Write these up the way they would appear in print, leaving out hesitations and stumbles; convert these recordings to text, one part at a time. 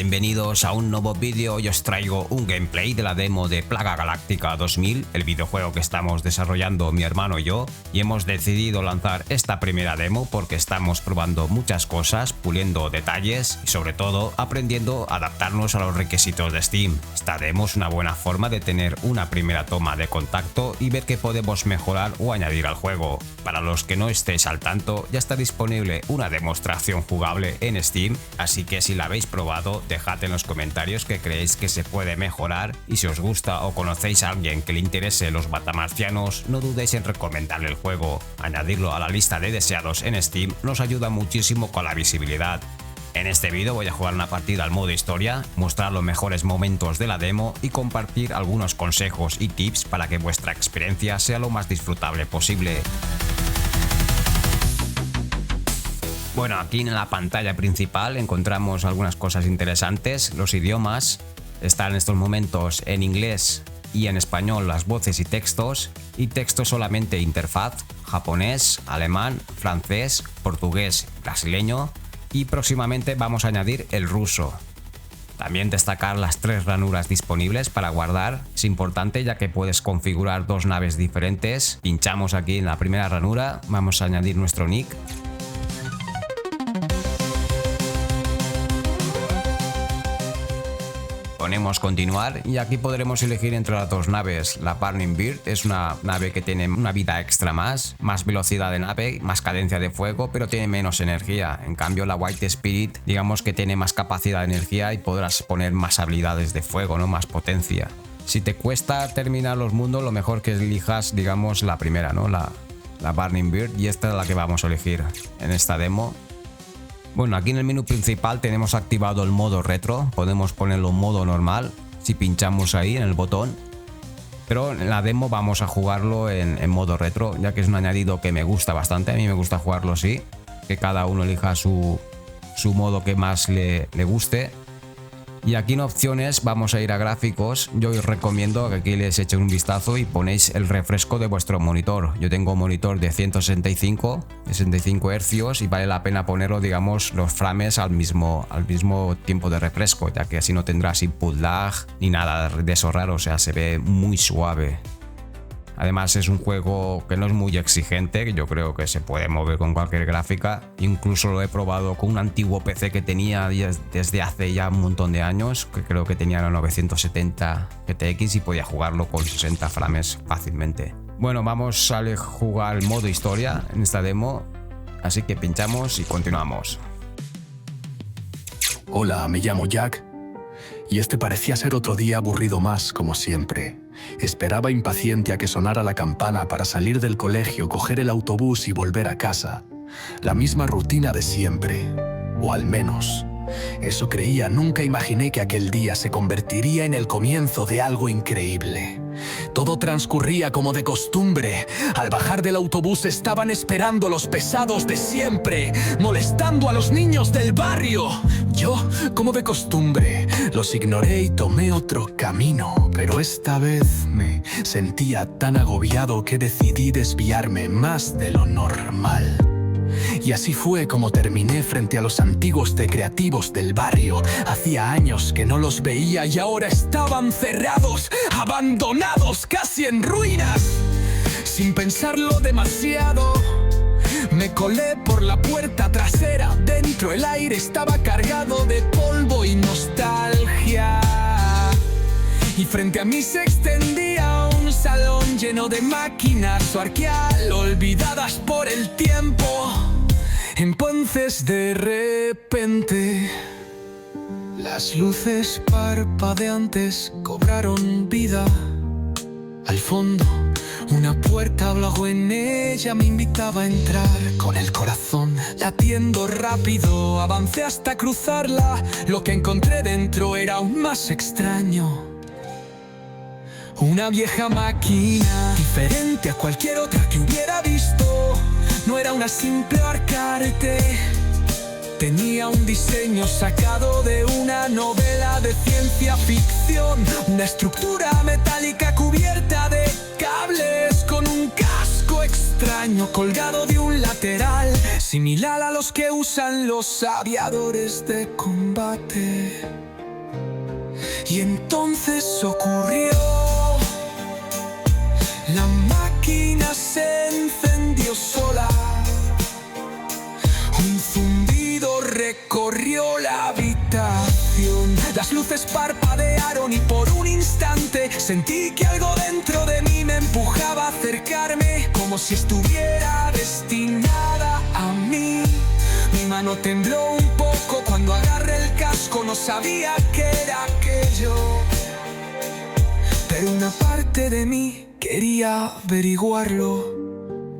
Bienvenidos a un nuevo vídeo. Hoy os traigo un gameplay de la demo de Plaga Galáctica 2000, el videojuego que estamos desarrollando mi hermano y yo, y hemos decidido lanzar esta primera demo porque estamos probando muchas cosas, puliendo detalles y sobre todo aprendiendo a adaptarnos a los requisitos de Steam. Esta demo es una buena forma de tener una primera toma de contacto y ver qué podemos mejorar o añadir al juego. Para los que no estéis al tanto, ya está disponible una demostración jugable en Steam, así que si la habéis probado, dejad en los comentarios que creéis que se puede mejorar, y si os gusta o conocéis a alguien que le interese los matamarcianos, no dudéis en recomendarle el juego. Añadirlo a la lista de deseados en Steam nos ayuda muchísimo con la visibilidad. En este vídeo voy a jugar una partida al modo historia, mostrar los mejores momentos de la demo y compartir algunos consejos y tips para que vuestra experiencia sea lo más disfrutable posible. Bueno, aquí en la pantalla principal encontramos algunas cosas interesantes. Los idiomas están en estos momentos en inglés y en español las voces y textos solamente interfaz, japonés, alemán, francés, portugués, brasileño, y próximamente vamos a añadir el ruso. También destacar las 3 ranuras disponibles para guardar. Es importante ya que puedes configurar 2 naves diferentes. Pinchamos aquí en la primera ranura, vamos a añadir nuestro nick. Ponemos continuar y aquí podremos elegir entre las 2 naves. La Burning Bird es una nave que tiene una vida extra más velocidad de nave, más cadencia de fuego, pero tiene menos energía. En cambio la White Spirit, digamos que tiene más capacidad de energía y podrás poner más habilidades de fuego, ¿no? Más potencia. Si te cuesta terminar los mundos, lo mejor que elijas, digamos, la primera, ¿no? La Burning Bird, y esta es la que vamos a elegir en esta demo. Bueno, aquí en el menú principal tenemos activado el modo retro, podemos ponerlo en modo normal si pinchamos ahí en el botón, pero en la demo vamos a jugarlo en modo retro, ya que es un añadido que me gusta bastante. A mí me gusta jugarlo así, que cada uno elija su modo que más le guste. Y aquí en opciones vamos a ir a gráficos. Yo os recomiendo que aquí les echen un vistazo y ponéis el refresco de vuestro monitor. Yo tengo un monitor de 165 Hz y vale la pena ponerlo, digamos, los frames al mismo tiempo de refresco, ya que así no tendrás input lag ni nada de eso raro, o sea, se ve muy suave. Además es un juego que no es muy exigente, que yo creo que se puede mover con cualquier gráfica. Incluso lo he probado con un antiguo PC que tenía desde hace ya un montón de años, que creo que tenía la 970 GTX y podía jugarlo con 60 frames fácilmente. Bueno, vamos a jugar el modo historia en esta demo, así que pinchamos y continuamos. Hola, me llamo Jack. Y este parecía ser otro día aburrido más, como siempre. Esperaba impaciente a que sonara la campana para salir del colegio, coger el autobús y volver a casa. La misma rutina de siempre. O al menos, eso creía. Nunca imaginé que aquel día se convertiría en el comienzo de algo increíble. Todo transcurría como de costumbre. Al bajar del autobús estaban esperando los pesados de siempre, molestando a los niños del barrio. Yo, como de costumbre, los ignoré y tomé otro camino. Pero esta vez me sentía tan agobiado que decidí desviarme más de lo normal. Y así fue como terminé frente a los antiguos creativos del barrio. Hacía años que no los veía y ahora estaban cerrados, abandonados, casi en ruinas. Sin pensarlo demasiado, me colé por la puerta trasera. Dentro el aire estaba cargado de polvo y nostalgia. Y frente a mí se extendía un salón lleno de máquinas o arqueal, olvidadas por el tiempo. Entonces de repente las luces parpadeantes cobraron vida. Al fondo una puerta habló, en ella me invitaba a entrar. Con el corazón latiendo rápido avancé hasta cruzarla. Lo que encontré dentro era aún más extraño. Una vieja máquina, diferente a cualquier otra que hubiera visto. No era una simple arcarte, tenía un diseño sacado de una novela de ciencia ficción. Una estructura metálica cubierta de cables con un casco extraño colgado de un lateral, similar a los que usan los aviadores de combate. Y entonces ocurrió. La máquina se encendió sola. Un zumbido recorrió la habitación. Las luces parpadearon y por un instante sentí que algo dentro de mí me empujaba a acercarme, como si estuviera destinada a mí. Mi mano tembló un poco cuando agarré el casco, no sabía qué era aquello, pero una parte de mí quería averiguarlo.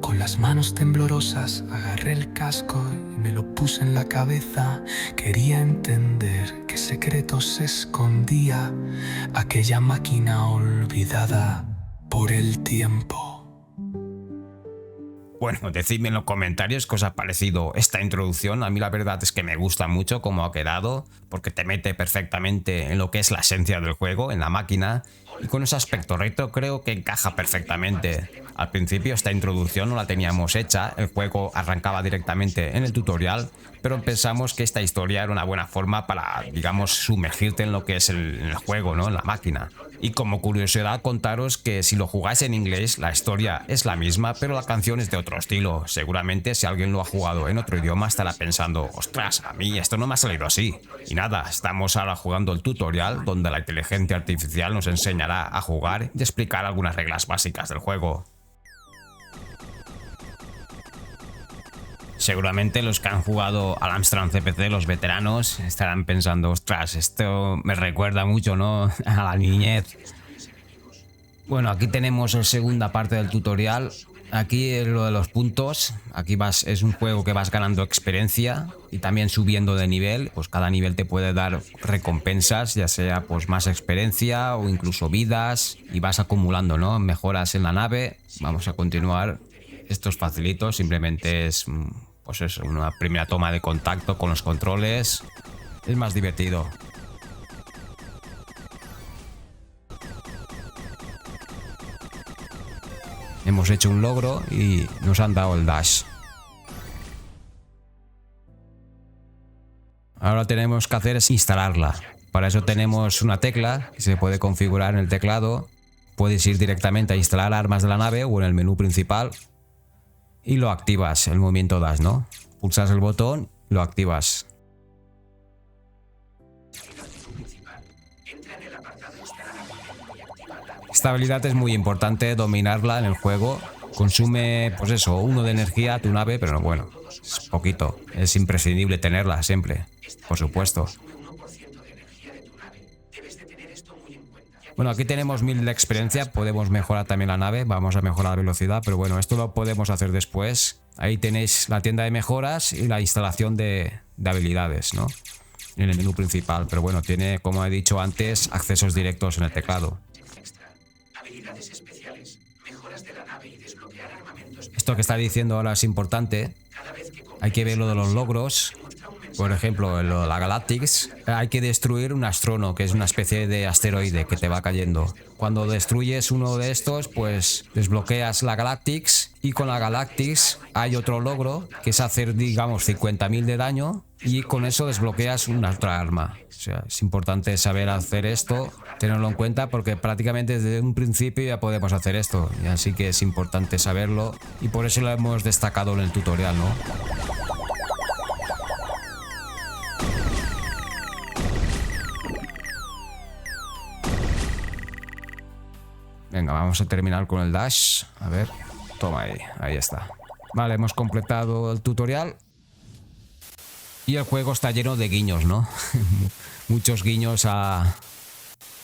Con las manos temblorosas agarré el casco y me lo puse en la cabeza. Quería entender qué secretos se escondía aquella máquina olvidada por el tiempo. Bueno, decidme en los comentarios qué os ha parecido esta introducción. A mí la verdad es que me gusta mucho cómo ha quedado, porque te mete perfectamente en lo que es la esencia del juego, en la máquina, y con ese aspecto retro creo que encaja perfectamente. Al principio esta introducción no la teníamos hecha, el juego arrancaba directamente en el tutorial, pero pensamos que esta historia era una buena forma para, digamos, sumergirte en lo que es el juego, ¿no? En la máquina. Y como curiosidad contaros que si lo jugáis en inglés, la historia es la misma, pero la canción es de otro estilo. Seguramente si alguien lo ha jugado en otro idioma estará pensando, ostras, a mí esto no me ha salido así. Y nada, estamos ahora jugando el tutorial donde la inteligencia artificial nos enseñará a jugar y explicar algunas reglas básicas del juego. Seguramente los que han jugado al Amstrad CPC, los veteranos, estarán pensando, ostras, esto me recuerda mucho, ¿no? A la niñez. Bueno, aquí tenemos la segunda parte del tutorial. Aquí es lo de los puntos. Aquí es un juego que vas ganando experiencia y también subiendo de nivel. Pues cada nivel te puede dar recompensas, ya sea pues más experiencia o incluso vidas, y vas acumulando, ¿no? Mejoras en la nave. Vamos a continuar. Esto es facilito, simplemente es pues eso, una primera toma de contacto con los controles. Es más divertido. Hemos hecho un logro y nos han dado el dash. Ahora lo que tenemos que hacer es instalarla. Para eso tenemos una tecla que se puede configurar en el teclado. Puedes ir directamente a instalar armas de la nave o en el menú principal y lo activas, el movimiento dash, ¿no? Pulsas el botón, lo activas. Esta habilidad es muy importante dominarla en el juego. Consume, pues eso, 1 de energía a tu nave, pero bueno, es poquito. Es imprescindible tenerla siempre, por supuesto. Bueno, aquí tenemos 1000 de experiencia, podemos mejorar también la nave, vamos a mejorar la velocidad, pero bueno, esto lo podemos hacer después. Ahí tenéis la tienda de mejoras y la instalación de habilidades, ¿no? En el menú principal, pero bueno, tiene, como he dicho antes, accesos directos en el teclado. Esto que está diciendo ahora es importante, hay que ver lo de los logros. Por ejemplo, en la Galactics hay que destruir un astrono, que es una especie de asteroide que te va cayendo. Cuando destruyes uno de estos, pues desbloqueas la Galactics, y con la Galactics hay otro logro que es hacer, digamos, 50.000 de daño, y con eso desbloqueas una otra arma. O sea, es importante saber hacer esto, tenerlo en cuenta, porque prácticamente desde un principio ya podemos hacer esto, y así que es importante saberlo, y por eso lo hemos destacado en el tutorial, ¿no? Venga, vamos a terminar con el dash. A ver, toma ahí, ahí está. Vale, hemos completado el tutorial. Y el juego está lleno de guiños, ¿no? Muchos guiños a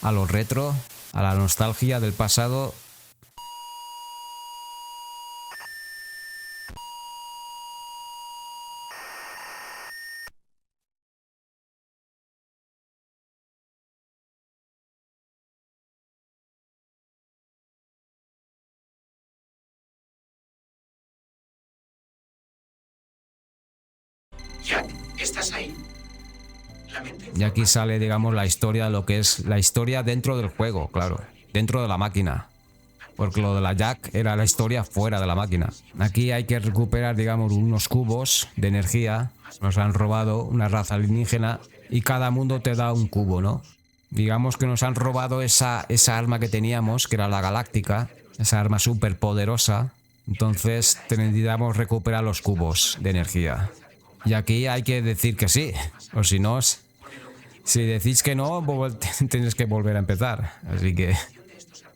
lo retro, a la nostalgia del pasado. Jack, ¿estás ahí? Y aquí sale, digamos, la historia, lo que es la historia dentro del juego, claro, dentro de la máquina. Porque lo de la Jack era la historia fuera de la máquina. Aquí hay que recuperar, digamos, unos cubos de energía. Nos han robado una raza alienígena y cada mundo te da un cubo, ¿no? Digamos que nos han robado esa arma que teníamos, que era la galáctica, esa arma súper poderosa. Entonces necesitamos recuperar los cubos de energía. Y aquí hay que decir que sí, o si no, si decís que no, tenéis que volver a empezar. Así que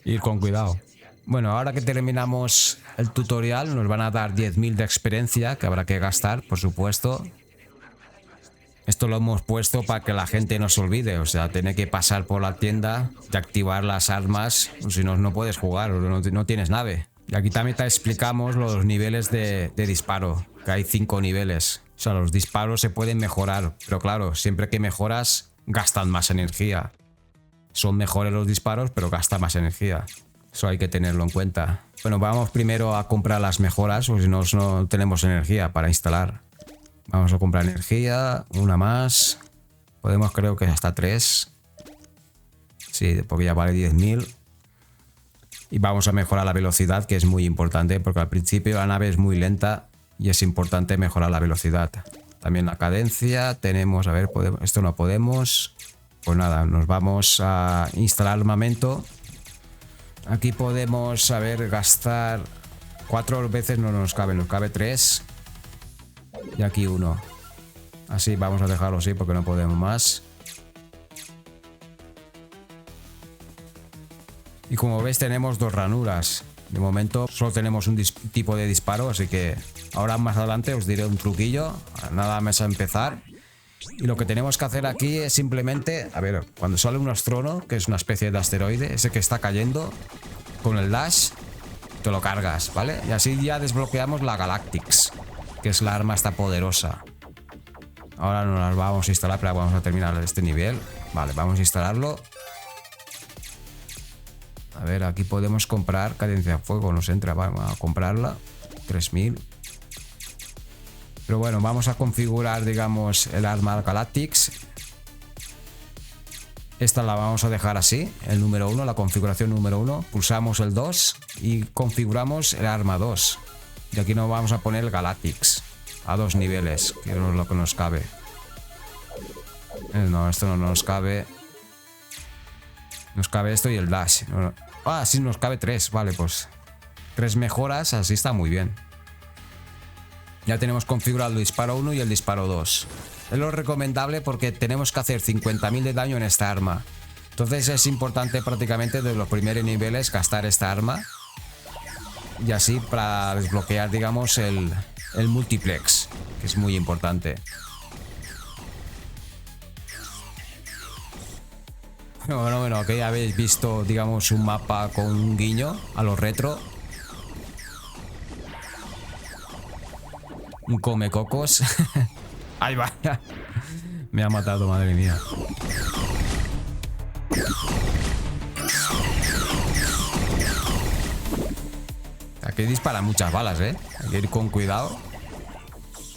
ir con cuidado. Bueno, ahora que terminamos el tutorial nos van a dar 10.000 de experiencia que habrá que gastar, por supuesto. Esto lo hemos puesto para que la gente no se olvide, o sea, tiene que pasar por la tienda y activar las armas, o si no, no puedes jugar o no tienes nave. Y aquí también te explicamos los niveles de disparo, que hay 5 niveles. O sea, los disparos se pueden mejorar, pero claro, siempre que mejoras gastan más energía. Son mejores los disparos, pero gastan más energía. Eso hay que tenerlo en cuenta. Bueno, vamos primero a comprar las mejoras, o si no, no tenemos energía para instalar. Vamos a comprar energía, una más. Podemos, creo que hasta 3. Sí, porque ya vale 10.000. Y vamos a mejorar la velocidad, que es muy importante, porque al principio la nave es muy lenta y es importante mejorar la velocidad. También la cadencia, tenemos, a ver, esto no podemos. Pues nada, nos vamos a instalar armamento. Aquí podemos, a ver, gastar 4 veces, no nos cabe 3. Y aquí 1. Así vamos a dejarlo así porque no podemos más. Y como ves tenemos 2 ranuras. De momento solo tenemos un tipo de disparo, así que ahora más adelante os diré un truquillo. Nada más a empezar. Y lo que tenemos que hacer aquí es simplemente, a ver, cuando sale un astrono, que es una especie de asteroide, ese que está cayendo, con el dash te lo cargas, ¿vale? Y así ya desbloqueamos la Galactics, que es la arma esta poderosa. Ahora no las vamos a instalar, pero vamos a terminar este nivel. Vale, vamos a instalarlo. A ver, aquí podemos comprar cadencia de fuego, nos entra, vamos a comprarla. 3.000. Pero bueno, vamos a configurar, digamos, el arma Galactics. Esta la vamos a dejar así, el número 1, la configuración número 1. Pulsamos el 2 y configuramos el arma 2. Y aquí nos vamos a poner el Galactics a 2 niveles, que es lo que nos cabe. No, esto no nos cabe. Nos cabe esto y el dash. Ah, sí, nos cabe 3. Vale, pues 3 mejoras, así está muy bien. Ya tenemos configurado el disparo 1 y el disparo 2. Es lo recomendable porque tenemos que hacer 50.000 de daño en esta arma. Entonces es importante prácticamente de los primeros niveles gastar esta arma. Y así para desbloquear, digamos, el multiplex, que es muy importante. Bueno, aquí habéis visto, digamos, un mapa con un guiño a lo retro. Un come cocos. Ahí va. Me ha matado, madre mía. Aquí disparan muchas balas, ¿eh? Hay que ir con cuidado.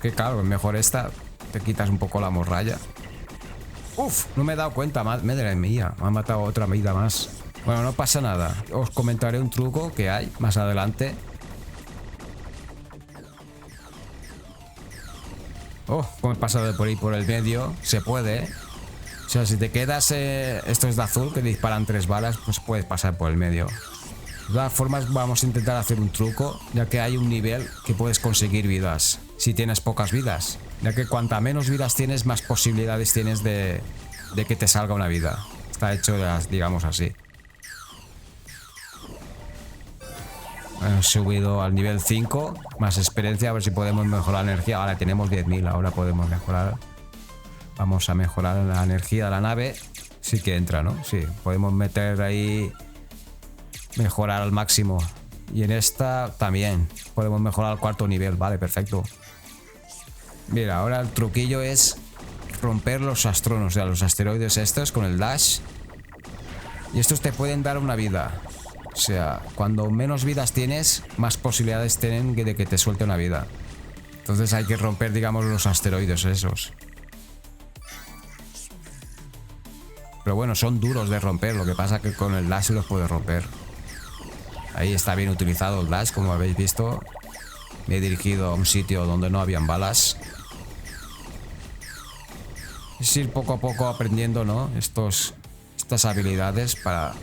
Que claro, mejor esta. Te quitas un poco la morralla. Uf, no me he dado cuenta, madre mía. Me ha matado otra vida más. Bueno, no pasa nada. Os comentaré un truco que hay más adelante. Oh, como he pasado por ahí por el medio. Se puede, ¿eh? O sea, si te quedas estos de azul que disparan 3 balas, pues puedes pasar por el medio. De todas formas, vamos a intentar hacer un truco, ya que hay un nivel que puedes conseguir vidas si tienes pocas vidas, ya que cuanta menos vidas tienes, más posibilidades tienes de que te salga una vida. Está hecho, digamos, así. Hemos subido al nivel 5, más experiencia, a ver si podemos mejorar la energía. Ahora tenemos 10.000, ahora podemos mejorar. Vamos a mejorar la energía de la nave. Sí que entra, ¿no? Sí, podemos meter ahí, mejorar al máximo. Y en esta también podemos mejorar al 4.º nivel. Vale, perfecto. Mira, ahora el truquillo es romper los astronos, o sea, los asteroides estos con el dash. Y estos te pueden dar una vida. O sea, cuando menos vidas tienes, más posibilidades tienen de que te suelte una vida. Entonces hay que romper, digamos, los asteroides esos. Pero bueno, son duros de romper. Lo que pasa es que con el dash los puedes romper. Ahí está bien utilizado el dash, como habéis visto. Me he dirigido a un sitio donde no habían balas. Es ir poco a poco aprendiendo, ¿no? Estas estas habilidades para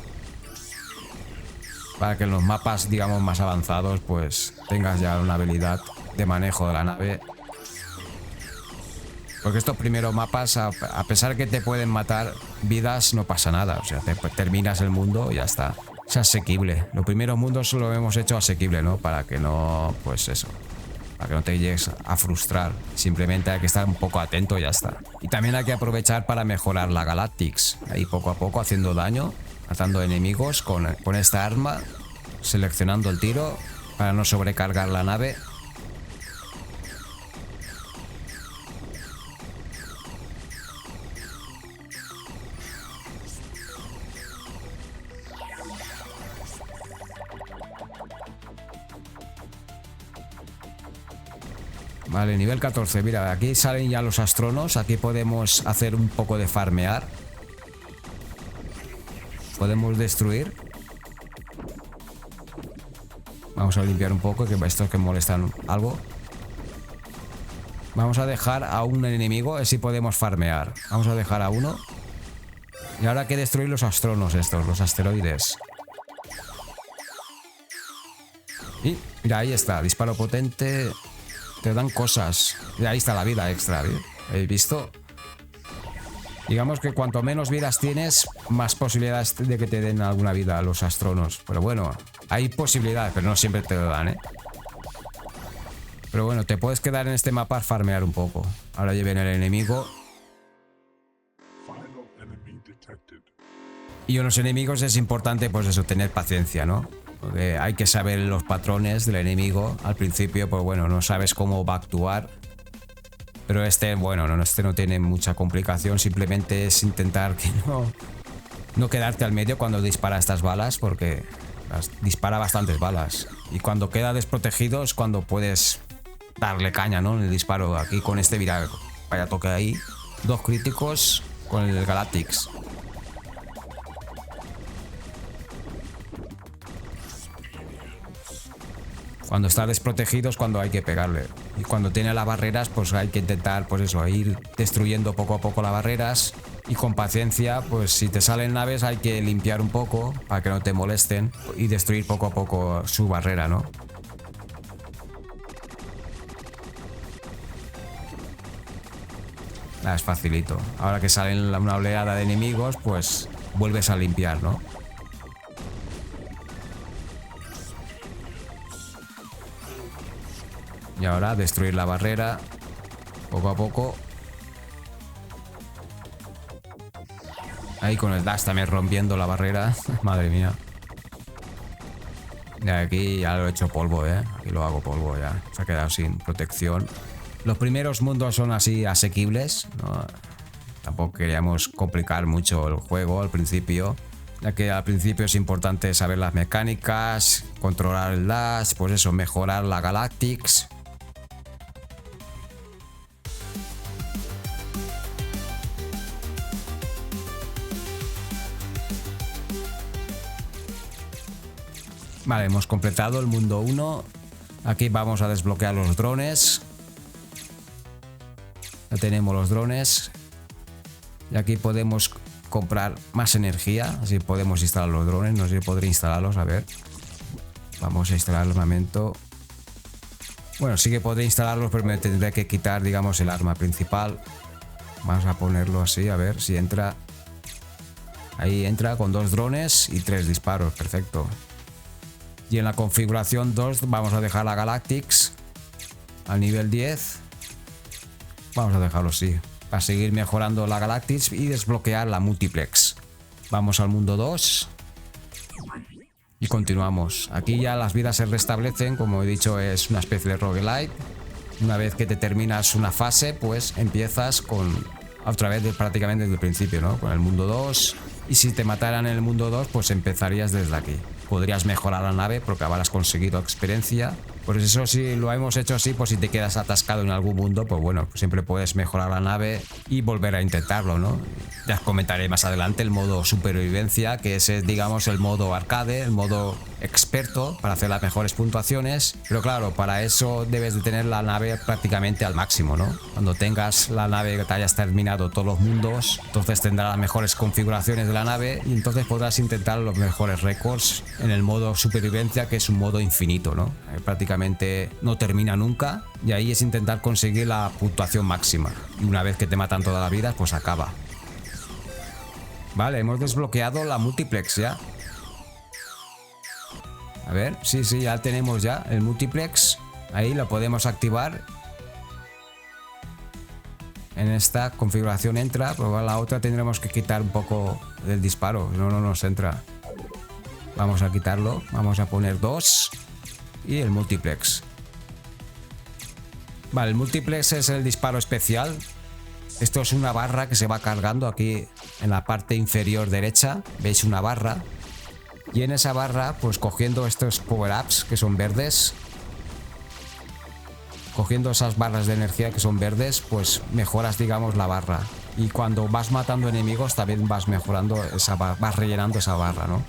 que en los mapas, digamos, más avanzados, pues tengas ya una habilidad de manejo de la nave. Porque estos primeros mapas, a pesar que te pueden matar vidas, no pasa nada. O sea, terminas el mundo y ya está. Es asequible. Los primeros mundos lo hemos hecho asequible, ¿no? Para que no, pues eso, para que no te llegues a frustrar. Simplemente hay que estar un poco atento y ya está. Y también hay que aprovechar para mejorar la Galactics. Ahí poco a poco haciendo daño, matando enemigos con esta arma, seleccionando el tiro para no sobrecargar la nave. Vale, nivel 14. Mira, aquí salen ya los astronos. Aquí podemos hacer un poco de farmear. Podemos destruir. Vamos a limpiar un poco, que estos que molestan algo. Vamos a dejar a un enemigo, así podemos farmear. Vamos a dejar a uno. Y ahora hay que destruir los astronos estos, los asteroides. Y mira, ahí está, disparo potente. Te dan cosas. Y ahí está la vida extra, ¿eh? ¿Habéis visto? Digamos que cuanto menos vidas tienes, más posibilidades de que te den alguna vida a los astronos. Pero bueno, hay posibilidades, pero no siempre te lo dan, ¿eh? Pero bueno, te puedes quedar en este mapa a farmear un poco. Ahora ya viene el enemigo. Y en los enemigos es importante, pues eso, tener paciencia, ¿no? Porque hay que saber los patrones del enemigo. Al principio, pues bueno, no sabes cómo va a actuar. Pero bueno, este no tiene mucha complicación. Simplemente es intentar que no quedarte al medio cuando dispara estas balas, porque dispara bastantes balas. Y cuando queda desprotegido es cuando puedes darle caña, ¿no? En el disparo. Aquí con este, mira, vaya toque ahí. 2 críticos con el Galactics. Cuando está desprotegido es cuando hay que pegarle. Y cuando tiene las barreras, pues hay que intentar, pues eso, ir destruyendo poco a poco las barreras. Y con paciencia, pues si te salen naves hay que limpiar un poco para que no te molesten. Y destruir poco a poco su barrera, ¿no? Es facilito. Ahora que salen una oleada de enemigos, pues vuelves a limpiar, ¿no? Y ahora destruir la barrera poco a poco. Ahí con el dash también rompiendo la barrera. Madre mía. Y aquí ya lo he hecho polvo, ¿eh? Aquí lo hago polvo ya. Se ha quedado sin protección. Los primeros mundos son así asequibles, ¿no? Tampoco queríamos complicar mucho el juego al principio, ya que al principio es importante saber las mecánicas, controlar el dash, pues eso, mejorar la Galactics. Vale, hemos completado el mundo 1. Aquí vamos a desbloquear los drones. Ya tenemos los drones. Y aquí podemos comprar más energía. Así podemos instalar los drones. No sé si podré instalarlos. A ver. Vamos a instalar el armamento. Bueno, sí que podré instalarlos, pero me tendré que quitar, digamos, el arma principal. Vamos a ponerlo así, a ver si entra. Ahí entra con 2 drones y 3 disparos. Perfecto. Y en la configuración 2 vamos a dejar la Galactics al nivel 10. Vamos a dejarlo así, para seguir mejorando la Galactics y desbloquear la Multiplex. Vamos al mundo 2 y continuamos. Aquí ya las vidas se restablecen, como he dicho, es una especie de roguelite. Una vez que te terminas una fase, pues empiezas con otra vez prácticamente desde el principio, ¿no? Con el mundo 2. Y si te mataran en el mundo 2, pues empezarías desde aquí. Podrías mejorar la nave porque habrás conseguido experiencia. Por eso si lo hemos hecho así, pues si te quedas atascado en algún mundo, pues bueno, siempre puedes mejorar la nave y volver a intentarlo, ¿no? Ya os comentaré más adelante el modo supervivencia, que ese es, digamos, el modo arcade, el modo experto para hacer las mejores puntuaciones. Pero claro, para eso debes de tener la nave prácticamente al máximo, ¿no? Cuando tengas la nave que te hayas terminado todos los mundos, entonces tendrás las mejores configuraciones de la nave y entonces podrás intentar los mejores récords en el modo supervivencia, que es un modo infinito, ¿no? Prácticamente no termina nunca y ahí es intentar conseguir la puntuación máxima. Y una vez que te matan todas las vidas, pues acaba. Vale, hemos desbloqueado la multiplex ya. A ver, sí, ya tenemos ya el multiplex. Ahí lo podemos activar. En esta configuración entra, pero la otra tendremos que quitar un poco del disparo, no nos entra. Vamos a quitarlo, vamos a poner 2 y el multiplex. Vale, el multiplex es el disparo especial. Esto es una barra que se va cargando aquí en la parte inferior derecha. Veis una barra. Y en esa barra, pues cogiendo estos power-ups que son verdes, cogiendo esas barras de energía que son verdes, pues mejoras, digamos, la barra. Y cuando vas matando enemigos también vas mejorando esa barra, vas rellenando esa barra, ¿no?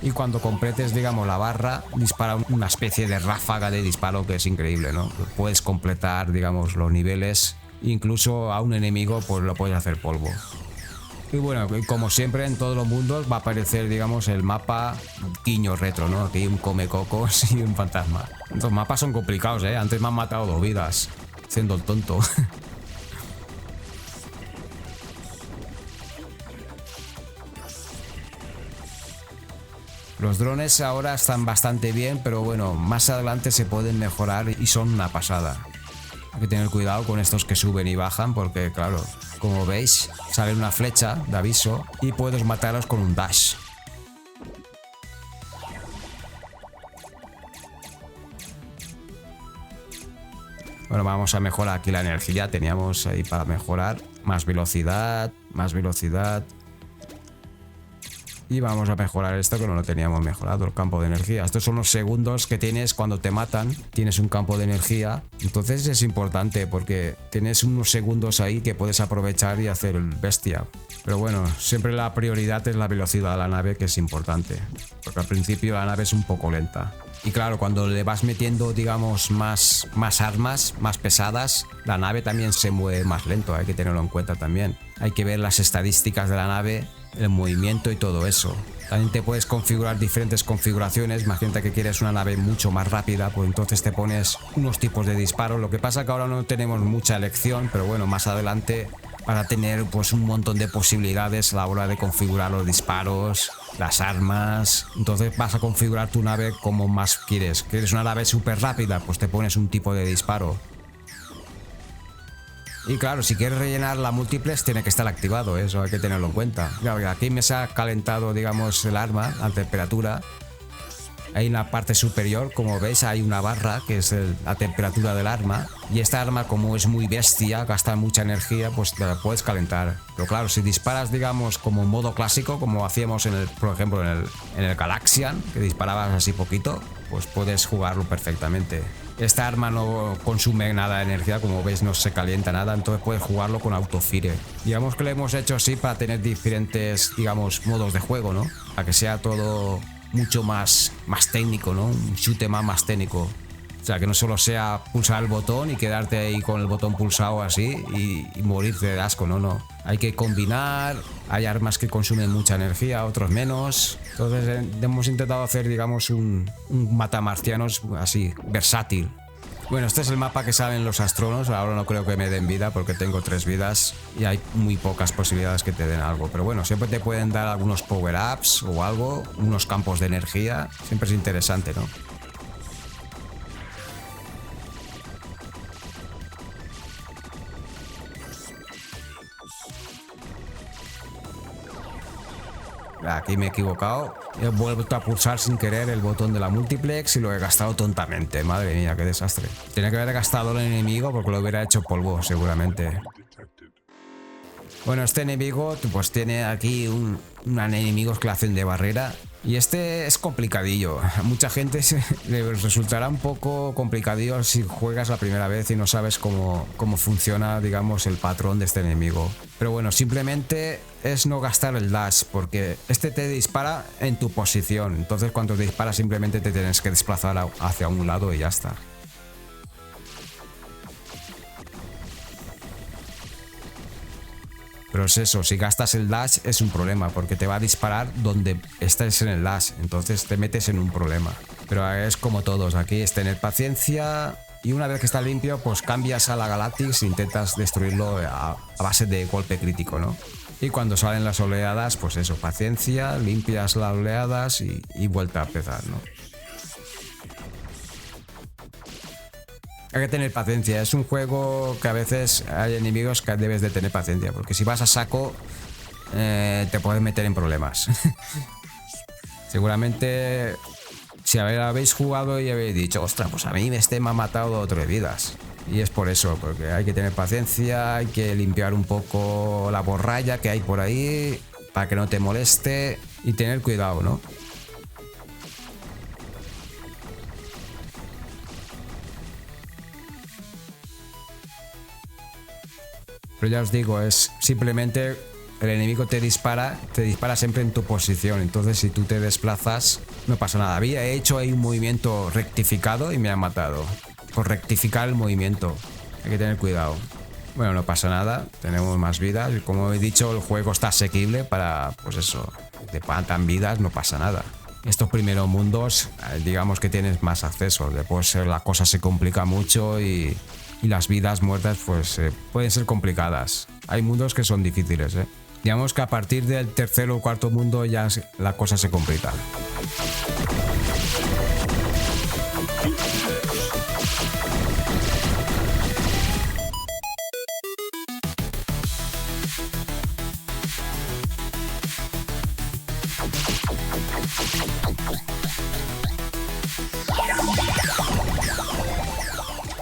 Y cuando completes, digamos, la barra, dispara una especie de ráfaga de disparo que es increíble, ¿no? Puedes completar, digamos, los niveles. Incluso a un enemigo pues lo puedes hacer polvo. Y bueno, como siempre en todos los mundos va a aparecer, digamos, el mapa guiño retro, ¿no? Aquí un come cocos y un fantasma. Los mapas son complicados, ¿eh? Antes me han matado 2 vidas, siendo el tonto. Los drones ahora están bastante bien, pero bueno, más adelante se pueden mejorar y son una pasada. Hay que tener cuidado con estos que suben y bajan porque, claro, como veis, sale una flecha de aviso y puedes matarlos con un dash. Bueno, vamos a mejorar aquí la energía. Teníamos ahí para mejorar más velocidad, más velocidad. Y vamos a mejorar esto que no lo teníamos mejorado, el campo de energía. Estos son los segundos que tienes cuando te matan. Tienes un campo de energía. Entonces es importante porque tienes unos segundos ahí que puedes aprovechar y hacer el bestia. Pero bueno, siempre la prioridad es la velocidad de la nave, que es importante. Porque al principio la nave es un poco lenta. Y claro, cuando le vas metiendo, digamos, más armas, más pesadas, la nave también se mueve más lento. Hay que tenerlo en cuenta también. Hay que ver las estadísticas de la nave, el movimiento y todo eso. También te puedes configurar diferentes configuraciones. Imagínate que quieres una nave mucho más rápida, pues entonces te pones unos tipos de disparo. Lo que pasa que ahora no tenemos mucha elección, pero bueno, más adelante para tener pues un montón de posibilidades a la hora de configurar los disparos, las armas. Entonces vas a configurar tu nave como más quieres. ¿Quieres una nave súper rápida? Pues te pones un tipo de disparo. Y claro, si quieres rellenar la múltiples tiene que estar activado, eso hay que tenerlo en cuenta. Claro, aquí me se ha calentado, digamos, el arma, la temperatura. Ahí en la parte superior, como veis, hay una barra que es la temperatura del arma. Y esta arma, como es muy bestia, gasta mucha energía, pues te la puedes calentar. Pero claro, si disparas, digamos, como modo clásico, como hacíamos por ejemplo, en el Galaxian, que disparabas así poquito, pues puedes jugarlo perfectamente. Esta arma no consume nada de energía, como veis no se calienta nada, entonces puedes jugarlo con autofire. Digamos que lo hemos hecho así para tener diferentes, digamos, modos de juego, ¿no? Para que sea todo mucho más técnico, ¿no? Un shoot más técnico. O sea, que no solo sea pulsar el botón y quedarte ahí con el botón pulsado así y morirte de asco, no. Hay que combinar, hay armas que consumen mucha energía, otros menos. Entonces hemos intentado hacer, digamos, un matamarcianos así, versátil. Bueno, este es el mapa que salen los astronos. Ahora no creo que me den vida porque tengo 3 vidas y hay muy pocas posibilidades que te den algo. Pero bueno, siempre te pueden dar algunos power-ups o algo, unos campos de energía. Siempre es interesante, ¿no? Aquí me he equivocado. He vuelto a pulsar sin querer el botón de la multiplex y lo he gastado tontamente. Madre mía, qué desastre. Tenía que haber gastado el enemigo porque lo hubiera hecho polvo, seguramente. Bueno, este enemigo pues tiene aquí unos enemigos que le hacen de barrera Y este es complicadillo. A mucha gente le resultará un poco complicadillo si juegas la primera vez y no sabes cómo funciona, digamos, el patrón de este enemigo. Pero bueno, simplemente es no gastar el dash, porque este te dispara en tu posición. Entonces cuando te dispara simplemente te tienes que desplazar hacia un lado y ya está. Pero es eso, si gastas el dash es un problema, porque te va a disparar donde estés en el dash, entonces te metes en un problema. Pero es como todos, aquí es tener paciencia y una vez que está limpio, pues cambias a la Galactic e intentas destruirlo a base de golpe crítico, ¿no? Y cuando salen las oleadas, pues eso, paciencia, limpias las oleadas y vuelta a empezar, ¿no? Hay que tener paciencia, es un juego que a veces hay enemigos que debes de tener paciencia, porque si vas a saco te puedes meter en problemas. Seguramente si habéis jugado y habéis dicho, ostras, pues a mí este me ha matado otro de vidas. Y es por eso, porque hay que tener paciencia, hay que limpiar un poco la borralla que hay por ahí para que no te moleste y tener cuidado, ¿no? Pero ya os digo, es simplemente el enemigo te dispara siempre en tu posición. Entonces si tú te desplazas, no pasa nada. He hecho ahí un movimiento rectificado y me han matado. Por rectificar el movimiento. Hay que tener cuidado. Bueno, no pasa nada. Tenemos más vidas. Y como he dicho, el juego está asequible para, pues eso, te faltan vidas, no pasa nada. Estos primeros mundos, digamos que tienes más acceso. Después la cosa se complica mucho y las vidas muertas pues pueden ser complicadas. Hay mundos que son difíciles, ¿eh? Digamos que a partir del tercer o cuarto mundo ya la cosa se complica.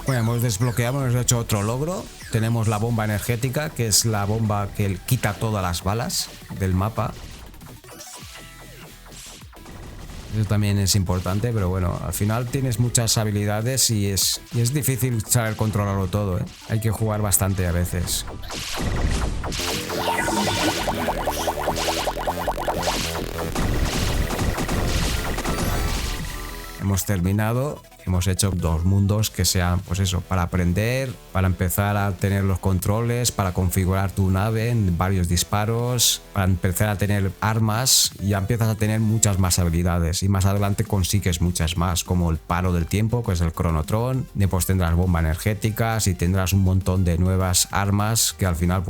Bueno, hemos desbloqueado, hemos hecho otro logro. Tenemos la bomba energética, que es la bomba que quita todas las balas del mapa. Eso también es importante, pero bueno, al final tienes muchas habilidades y es difícil saber controlarlo todo, ¿eh? Hay que jugar bastante a veces. Hemos terminado. Hemos hecho 2 mundos que sean, pues eso, para aprender, para empezar a tener los controles, para configurar tu nave en varios disparos, para empezar a tener armas y ya empiezas a tener muchas más habilidades y más adelante consigues muchas más, como el paro del tiempo, que es el Chronotron, después tendrás bombas energéticas y tendrás un montón de nuevas armas que al final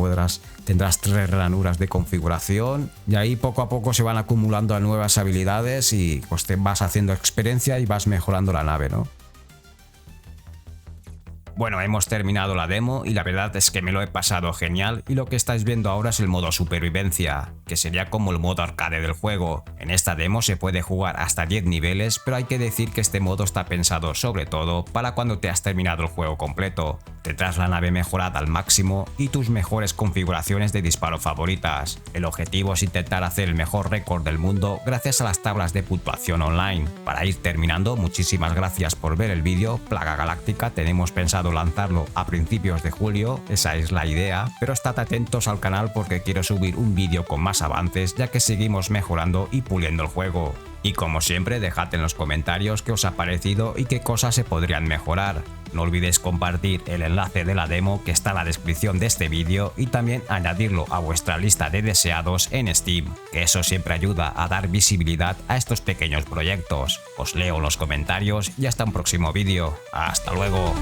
tendrás 3 ranuras de configuración y ahí poco a poco se van acumulando nuevas habilidades y pues te vas haciendo experiencia y vas mejorando la nave, ¿no? Bueno, hemos terminado la demo y la verdad es que me lo he pasado genial y lo que estáis viendo ahora es el modo supervivencia, que sería como el modo arcade del juego. En esta demo se puede jugar hasta 10 niveles, pero hay que decir que este modo está pensado sobre todo para cuando te has terminado el juego completo. Tendrás la nave mejorada al máximo y tus mejores configuraciones de disparo favoritas. El objetivo es intentar hacer el mejor récord del mundo gracias a las tablas de puntuación online. Para ir terminando, muchísimas gracias por ver el vídeo. Plaga Galáctica tenemos pensado lanzarlo a principios de julio, esa es la idea, pero estad atentos al canal porque quiero subir un vídeo con más avances ya que seguimos mejorando y puliendo el juego. Y como siempre, dejad en los comentarios qué os ha parecido y qué cosas se podrían mejorar. No olvidéis compartir el enlace de la demo que está en la descripción de este vídeo y también añadirlo a vuestra lista de deseados en Steam, que eso siempre ayuda a dar visibilidad a estos pequeños proyectos. Os leo los comentarios y hasta un próximo vídeo. ¡Hasta luego!